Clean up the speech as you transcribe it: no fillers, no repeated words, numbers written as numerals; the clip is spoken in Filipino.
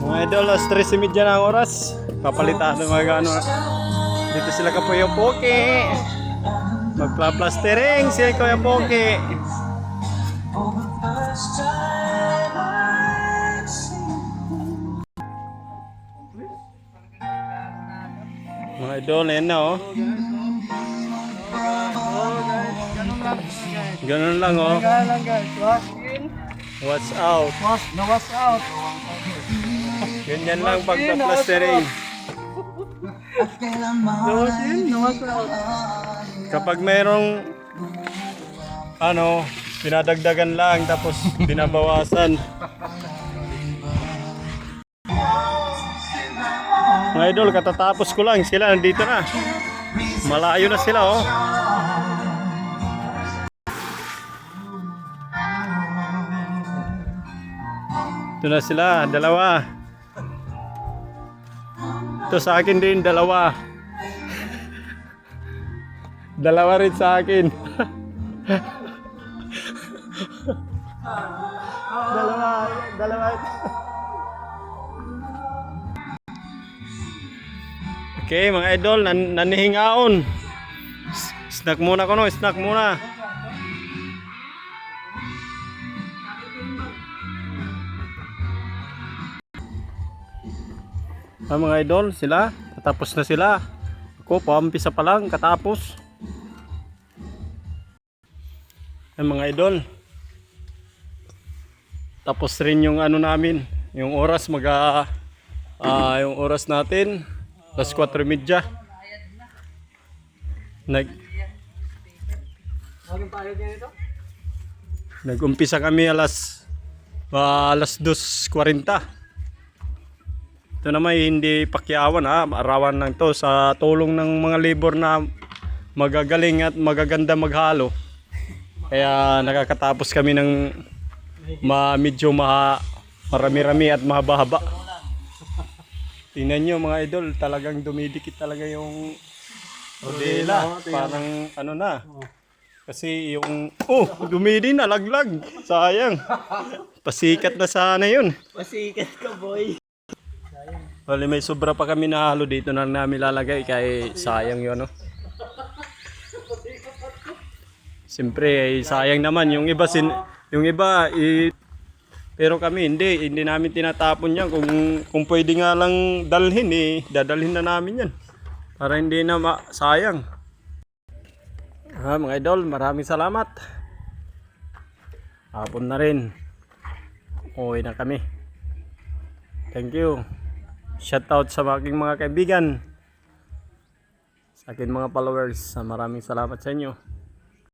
Mga idol, alas 13:30 na ang oras. Papalitan ng mga ano. Dito sila Kuya Poke. Magpla-plastering si Kuya Poke. Mga idol, yan na oh. Ganun lang oh. What's out? What's out? Ganyan lang pagpa-plastering. What's out? Kapag mayroong ano, pinadagdagan lang tapos binabawasan. Mga idol, katatapos ko lang, sila nandito na. Malayo na sila oh. Ito na sila, dalawa. Ito sa akin din, dalawa. Dalawa rin sa akin. Dalawa. Okay, mga idol, nanihingaon. Snack muna ko no, snack muna. Mga idol, sila, katapos na sila. Ako, paumpisa pa lang, katapos. Mga idol, tapos rin yung ano namin, yung oras, yung oras natin, alas 4:30. Nag-umpisa kami alas 2:40. Ito naman hindi pakyawan ha, arawan lang to sa tulong ng mga labor na magagaling at magaganda maghalo. Kaya nakakatapos kami ng medyo marami-rami at mahaba-haba. Tingnan nyo mga idol, talagang dumidikit talaga yung rodela. Parang ano na. Kasi yung, dumidi na, laglag. Sayang. Pasikat na sana yun. Pasikat ka, boy. Wala, may sobra pa kami na halo dito na namin lalagay kaya sayang yun no. Siyempre sayang naman yung iba pero kami hindi namin tinatapon yan kung pwede nga lang dalhin dadalhin na namin yan para hindi na sayang. Mga idol, maraming salamat. Hapon na rin. Uwi na kami. Thank you. Shoutout sa aking mga kaibigan, sa aking mga followers. Maraming salamat sa inyo.